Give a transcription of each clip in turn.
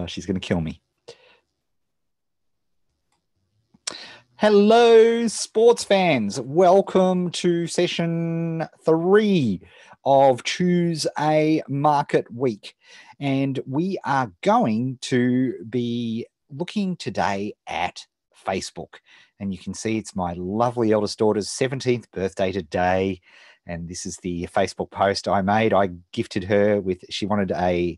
She's going to kill me. Hello, sports fans. Welcome to session 3 of Choose a Market Week. And we are going to be looking today at Facebook. And you can see it's my lovely eldest daughter's 17th birthday today. And this is the Facebook post I made. I gifted her with, she wanted a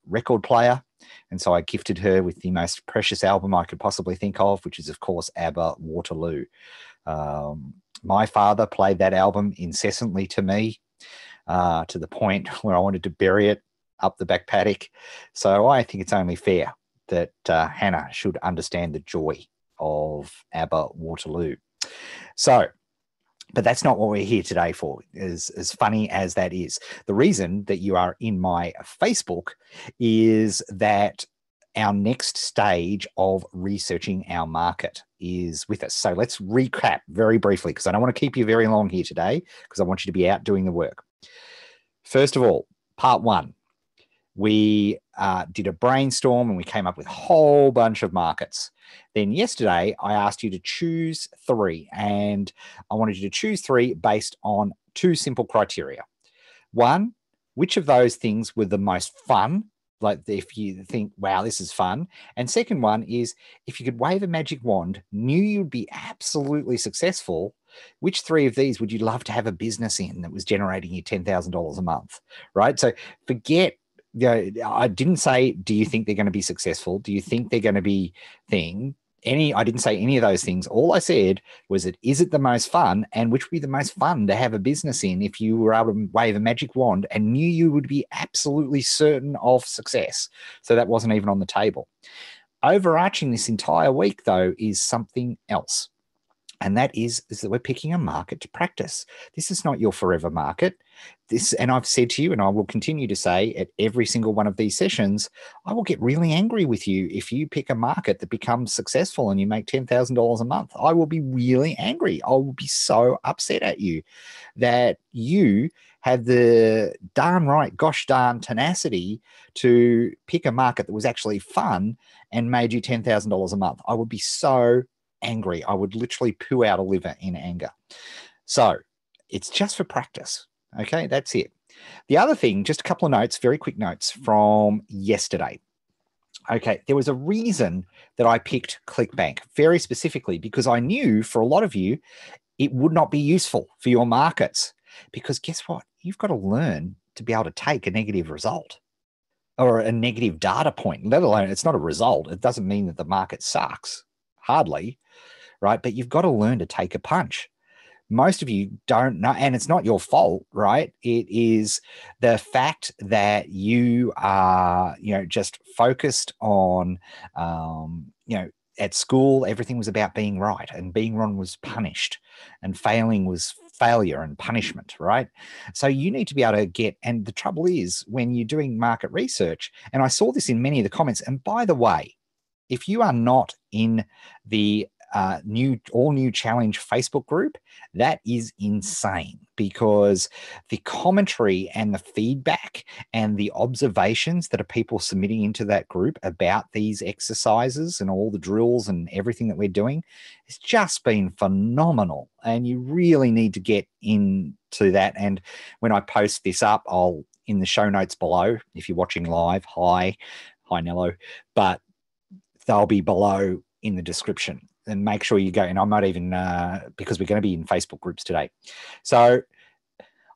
record player. And so I gifted her with the most precious album I could possibly think of, which is, of course, ABBA Waterloo. My father played that album incessantly to me, to the point where I wanted to bury it up the back paddock. So I think it's only fair that Hannah should understand the joy of ABBA Waterloo. So, but that's not what we're here today for, as funny as that is. The reason that you are in my Facebook is that our next stage of researching our market is with us. So let's recap very briefly, because I don't want to keep you very long here today, because I want you to be out doing the work. First of all, part 1, we did a brainstorm and we came up with a whole bunch of markets. Then yesterday, I asked you to choose 3, and I wanted you to choose 3 based on 2 simple criteria. 1, which of those things were the most fun? Like if you think, wow, this is fun. And second one is, if you could wave a magic wand, knew you'd be absolutely successful, which 3 of these would you love to have a business in that was generating you $10,000 a month, right? So forget, I didn't say, do you think they're going to be successful? Do you think they're going to be I didn't say any of those things. All I said was, is it the most fun, and which would be the most fun to have a business in if you were able to wave a magic wand and knew you would be absolutely certain of success. So that wasn't even on the table. Overarching this entire week, though, is something else. And that is that we're picking a market to practice. This is not your forever market. And I've said to you, and I will continue to say at every single one of these sessions, I will get really angry with you if you pick a market that becomes successful and you make $10,000 a month. I will be really angry. I will be so upset at you that you have the darn right, gosh darn tenacity to pick a market that was actually fun and made you $10,000 a month. I would be so angry. I would literally poo out a liver in anger. So it's just for practice. Okay, that's it. The other thing, just a couple of notes, very quick notes from yesterday. Okay, there was a reason that I picked ClickBank very specifically, because I knew for a lot of you, it would not be useful for your markets, because guess what? You've got to learn to be able to take a negative result or a negative data point, let alone it's not a result. It doesn't mean that the market sucks. Hardly, right? But you've got to learn to take a punch. Most of you don't know, and it's not your fault, right? It is the fact that you are, just focused on, at school, everything was about being right, and being wrong was punished, and failing was failure and punishment, right? So you need to be able to get, and the trouble is when you're doing market research, and I saw this in many of the comments, and by the way, if you are not in the all-new challenge Facebook group, that is insane, because the commentary and the feedback and the observations that are people submitting into that group about these exercises and all the drills and everything that we're doing has just been phenomenal. And you really need to get into that. And when I post this up, I'll, in the show notes below, if you're watching live, hi Nello, but they'll be below in the description, and make sure you go. And I'm not even, because we're going to be in Facebook groups today. So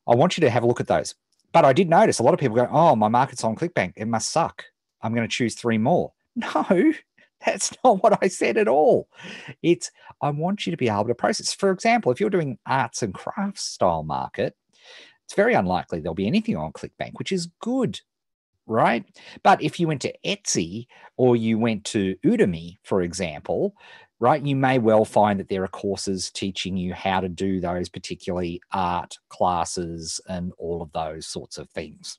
I want you to have a look at those. But I did notice a lot of people go, oh, my market's on ClickBank, it must suck, I'm going to choose 3 more. No, that's not what I said at all. It's, I want you to be able to process. For example, if you're doing arts and crafts style market, it's very unlikely there'll be anything on ClickBank, which is good, right? But if you went to Etsy or you went to Udemy, for example, right, you may well find that there are courses teaching you how to do those particularly art classes and all of those sorts of things.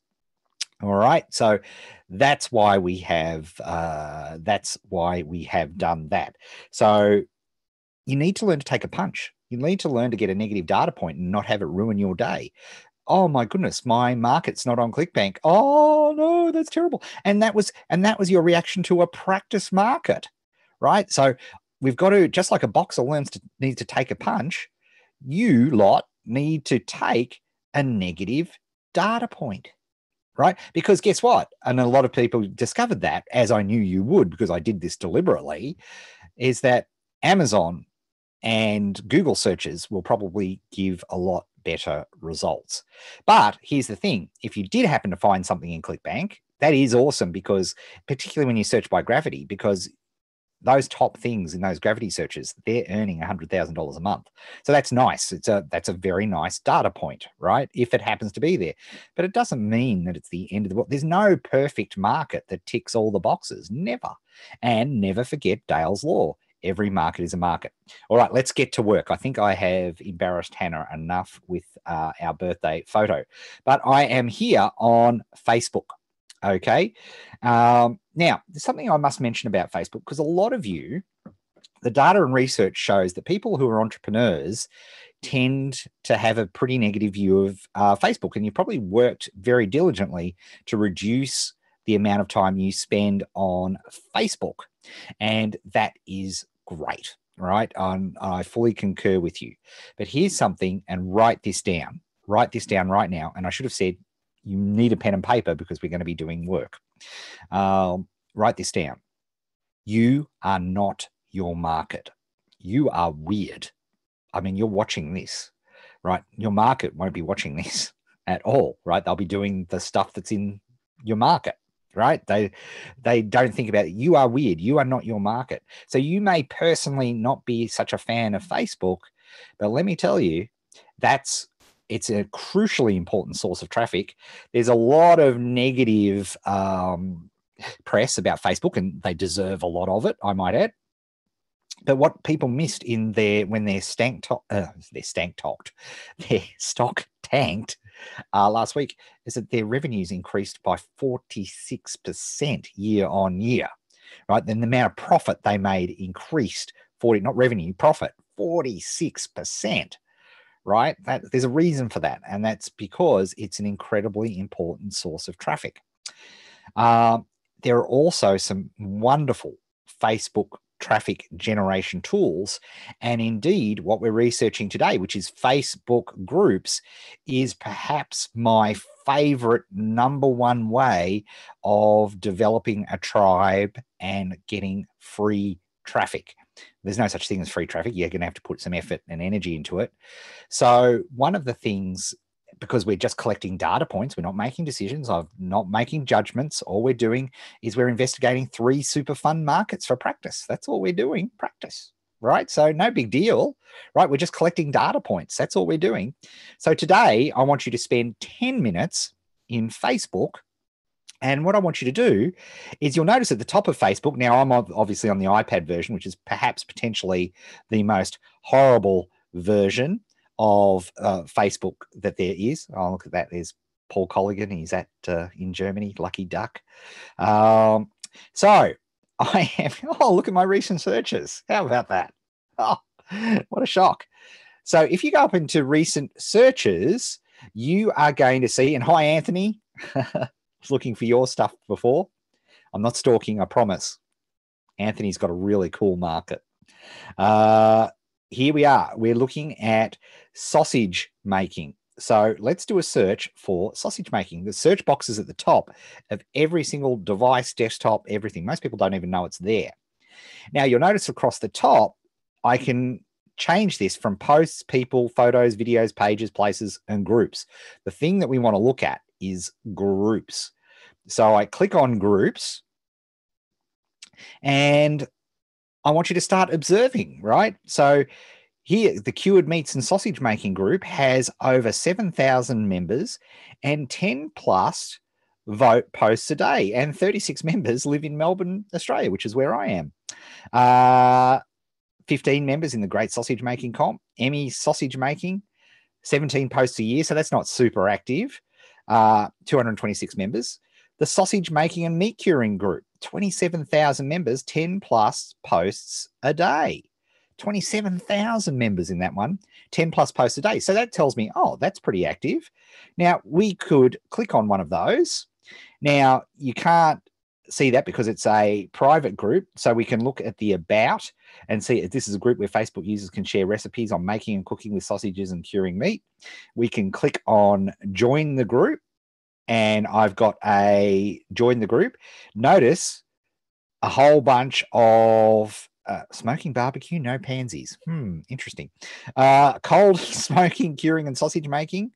All right, so that's why we have done that. So you need to learn to take a punch. You need to learn to get a negative data point and not have it ruin your day. oh my goodness, my market's not on ClickBank. Oh no, that's terrible. And that was your reaction to a practice market, right? So we've got to, just like a boxer needs to take a punch, you lot need to take a negative data point, right? Because guess what? And a lot of people discovered that, as I knew you would, because I did this deliberately, is that Amazon and Google searches will probably give a lot better results. But here's the thing. If you did happen to find something in ClickBank, that is awesome, because particularly when you search by gravity, because those top things in those gravity searches, they're earning $100,000 a month. So that's nice. That's a very nice data point, right? If it happens to be there. But it doesn't mean that it's the end of the world. There's no perfect market that ticks all the boxes. Never. And never forget Dale's law. Every market is a market. All right, let's get to work. I think I have embarrassed Hannah enough with our birthday photo. But I am here on Facebook. Okay. Now, there's something I must mention about Facebook, because a lot of you, the data and research shows that people who are entrepreneurs tend to have a pretty negative view of Facebook. And you probably worked very diligently to reduce the amount of time you spend on Facebook. And that is great, right? I fully concur with you. But here's something, and write this down. Write this down right now. And I should have said, you need a pen and paper, because we're going to be doing work. Write this down. You are not your market. You are weird. I mean, you're watching this, right? Your market won't be watching this at all, right? They'll be doing the stuff that's in your market, right? They don't think about it. You are weird. You are not your market. So you may personally not be such a fan of Facebook, but let me tell you, it's a crucially important source of traffic. There's a lot of negative press about Facebook, and they deserve a lot of it, I might add. But what people missed when their stock tanked last week, is that their revenues increased by 46% year on year, right? Then the amount of profit they made increased not revenue, profit, 46%. Right? There's a reason for that, and that's because it's an incredibly important source of traffic. There are also some wonderful Facebook traffic generation tools, and indeed what we're researching today, which is Facebook groups, is perhaps my favorite number one way of developing a tribe and getting free traffic. There's no such thing as free traffic. You're going to have to put some effort and energy into it. So one of the things, because we're just collecting data points, we're not making decisions, I'm not making judgments. All we're doing is we're investigating 3 super fun markets for practice. That's all we're doing, practice, right? So no big deal, right? We're just collecting data points. That's all we're doing. So today I want you to spend 10 minutes in Facebook. And what I want you to do is, you'll notice at the top of Facebook, now I'm obviously on the iPad version, which is perhaps potentially the most horrible version of Facebook that there is. Oh, look at that. There's Paul Colligan. He's in Germany. Lucky duck. So I am, look at my recent searches. How about that? Oh, what a shock. So if you go up into recent searches, you are going to see, and hi, Anthony. Looking for your stuff before. I'm not stalking, I promise. Anthony's got a really cool market. Here we are. We're looking at sausage making. So let's do a search for sausage making. The search box is at the top of every single device, desktop, everything. Most people don't even know it's there. Now, you'll notice across the top, I can change this from posts, people, photos, videos, pages, places, and groups. The thing that we want to look at is groups. So I click on groups, and I want you to start observing, right? So here, the Cured Meats and Sausage Making group has over 7,000 members and 10 plus vote posts a day, and 36 members live in Melbourne, Australia, which is where I am. 15 members in the Great Sausage Making Comp, Emmy Sausage Making, 17 posts a year, so that's not super active. 226 members. The Sausage Making and Meat Curing group, 27,000 members, 10 plus posts a day. 27,000 members in that one, 10 plus posts a day. So that tells me, oh, that's pretty active. Now, we could click on one of those. Now, you can't see that because it's a private group. So we can look at the about and see if this is a group where Facebook users can share recipes on making and cooking with sausages and curing meat. We can click on join the group, and I've got a join the group. Notice a whole bunch of smoking barbecue, no pansies. Interesting. Cold smoking, curing, and sausage making.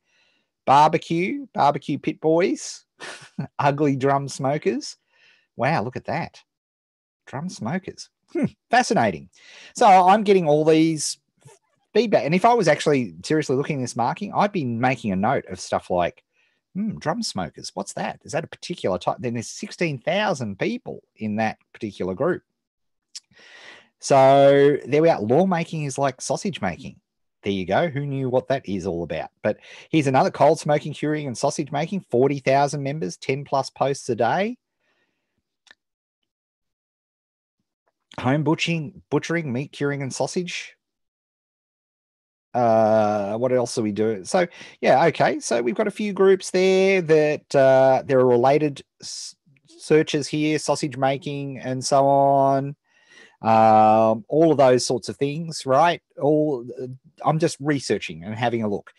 Barbecue pit boys. Ugly drum smokers. Wow, look at that. Drum smokers. Fascinating. So I'm getting all these feedback. And if I was actually seriously looking at this marking, I'd be making a note of stuff like, drum smokers. What's that? Is that a particular type? Then there's 16,000 people in that particular group. So there we are. Lawmaking is like sausage making. There you go. Who knew what that is all about? But here's another cold smoking, curing, and sausage making. 40,000 members, 10 plus posts a day. Home butchering, meat curing, and sausage. What else are we doing? So yeah, okay. So we've got a few groups there that there are related searches here, sausage making and so on. All of those sorts of things, right? I'm just researching and having a look.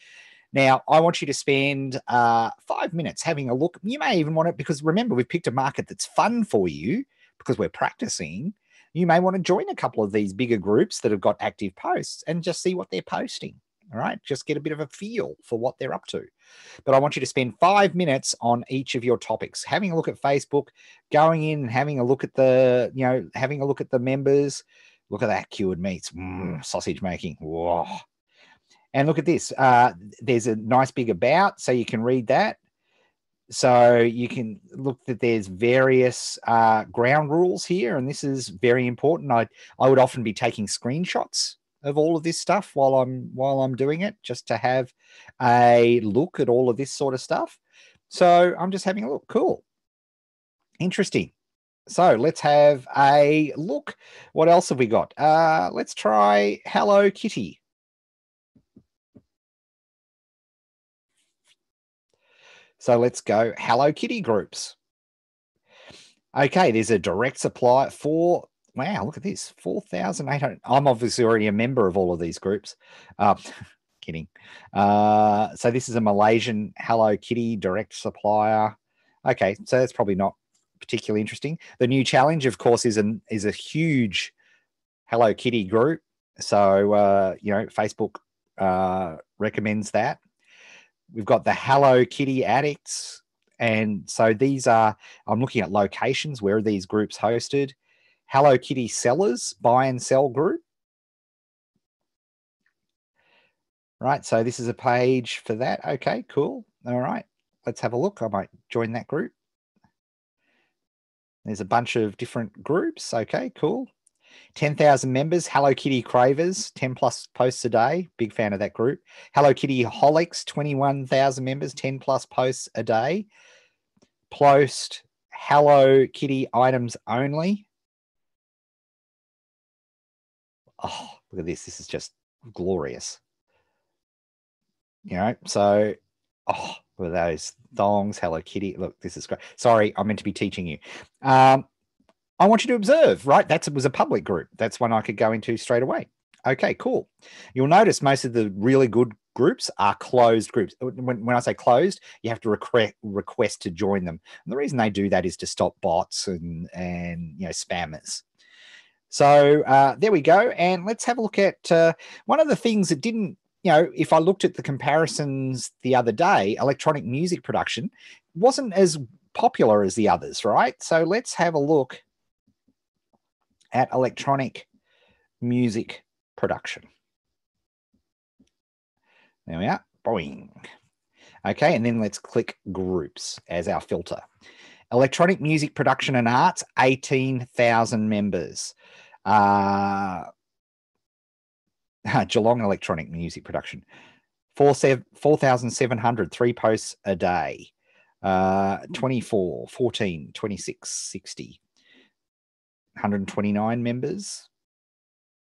Now, I want you to spend 5 minutes having a look. You may even want it, because remember, we've picked a market that's fun for you because we're practicing. You may want to join a couple of these bigger groups that have got active posts and just see what they're posting. All right. Just get a bit of a feel for what they're up to. But I want you to spend 5 minutes on each of your topics, having a look at Facebook, going in and having a look at having a look at the members. Look at that, cured meats, sausage making. Whoa. And look at this. There's a nice big about, so you can read that. So you can look that there's various ground rules here, and this is very important. I would often be taking screenshots of all of this stuff while I'm doing it, just to have a look at all of this sort of stuff. So I'm just having a look. Cool. Interesting. So let's have a look. What else have we got? Let's try Hello Kitty. So let's go Hello Kitty groups. Okay, there's a direct supply for, wow, look at this, 4,800. I'm obviously already a member of all of these groups. Kidding. So this is a Malaysian Hello Kitty direct supplier. Okay, so that's probably not particularly interesting. The new challenge, of course, is a huge Hello Kitty group. So, Facebook recommends that. We've got the Hello Kitty addicts. And so these are, I'm looking at locations. Where are these groups hosted? Hello Kitty sellers, buy and sell group. Right. So this is a page for that. Okay, cool. All right. Let's have a look. I might join that group. There's a bunch of different groups. Okay, cool. 10,000 members, Hello Kitty Cravers, 10 plus posts a day. Big fan of that group. Hello Kitty Holics, 21,000 members, 10 plus posts a day. Post Hello Kitty items only. Oh, look at this. This is just glorious. So, look at those thongs, Hello Kitty. Look, this is great. Sorry, I meant to be teaching you. I want you to observe, right? That was a public group. That's one I could go into straight away. Okay, cool. You'll notice most of the really good groups are closed groups. When I say closed, you have to request to join them. And the reason they do that is to stop bots and spammers. So there we go. And let's have a look at one of the things that didn't, if I looked at the comparisons the other day, electronic music production wasn't as popular as the others, right? So let's have a look at electronic music production. There we are. Boing. Okay, and then let's click groups as our filter. Electronic music production and arts, 18,000 members. Geelong electronic music production, 4,700, 3 posts a day. 24, 14, 26, 60. 129 members.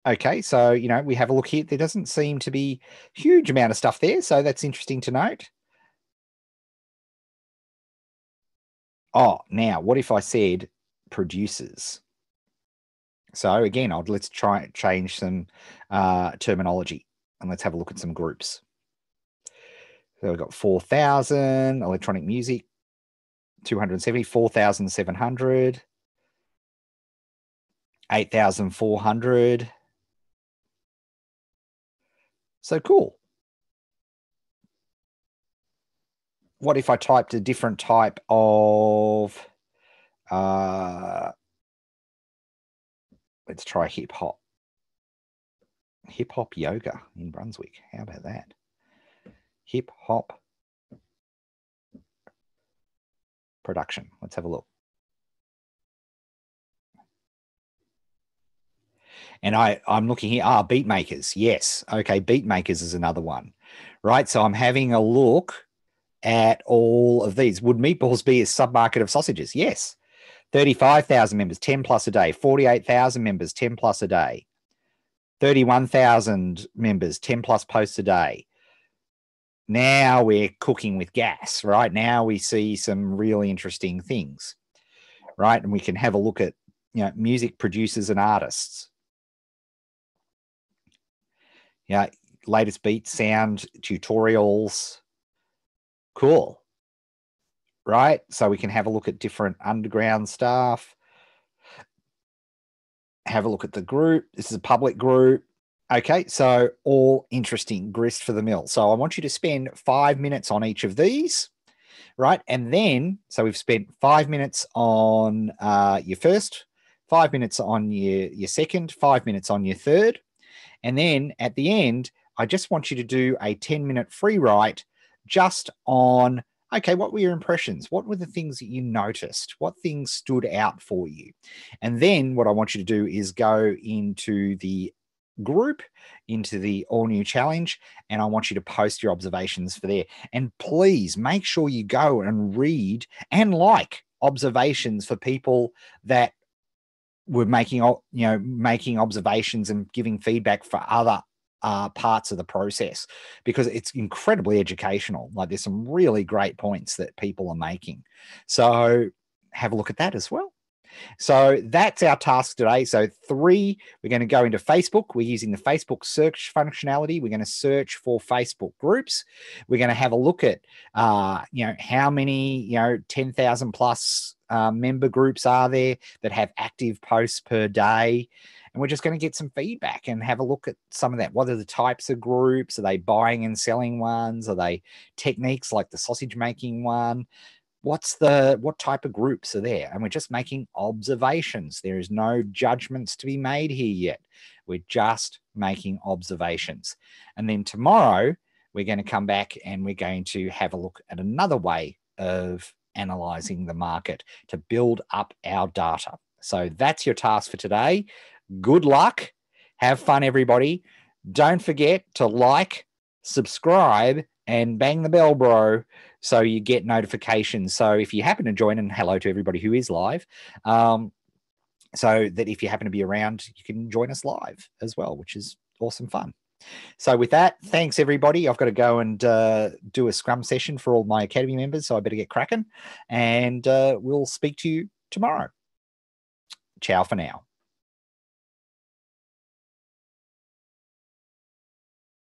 Okay, so, we have a look here. There doesn't seem to be a huge amount of stuff there, so that's interesting to note. Oh, now, what if I said producers? So again, let's try and change some terminology, and let's have a look at some groups. So we've got 4,000 electronic music, 270, 4,700, 8,400. So cool. What if I typed a different type of, let's try hip hop yoga in Brunswick. How about that? Hip hop production. Let's have a look. And I'm looking here. Beat makers. Yes. Okay. Beat makers is another one, right? So I'm having a look at all of these. Would meatballs be a submarket of sausages? Yes. 35,000 members, 10 plus a day. 48,000 members, 10 plus a day. 31,000 members, 10 plus posts a day. Now we're cooking with gas, right? Now we see some really interesting things, right? And we can have a look at, music producers and artists. Yeah, latest beat, sound, tutorials. Cool. Right? So we can have a look at different underground stuff. Have a look at the group. This is a public group. Okay, so all interesting, grist for the mill. So I want you to spend 5 minutes on each of these, right? And then, so we've spent 5 minutes on your first, 5 minutes on your second, 5 minutes on your third. And then at the end, I just want you to do a 10-minute free write just on, okay, what were your impressions? What were the things that you noticed? What things stood out for you? And then what I want you to do is go into the group, into the all new challenge, and I want you to post your observations for there. And please make sure you go and read and like observations for people that were making observations and giving feedback for other parts of the process, because it's incredibly educational. Like, there's some really great points that people are making. So have a look at that as well. So that's our task today. So 3, we're going to go into Facebook. We're using the Facebook search functionality. We're going to search for Facebook groups. We're going to have a look at, how many, 10,000 plus member groups are there that have active posts per day. And we're just going to get some feedback and have a look at some of that. What are the types of groups? Are they buying and selling ones? Are they techniques like the sausage making one? What type of groups are there? And we're just making observations. There is no judgments to be made here yet. We're just making observations. And then tomorrow, we're going to come back and we're going to have a look at another way of analyzing the market to build up our data. So that's your task for today. Good luck. Have fun, everybody. Don't forget to like, subscribe, and bang the bell, bro, so you get notifications. So if you happen to join, and hello to everybody who is live, so that if you happen to be around, you can join us live as well, which is awesome fun. So with that, thanks, everybody. I've got to go and do a scrum session for all my Academy members, so I better get cracking, and we'll speak to you tomorrow. Ciao for now.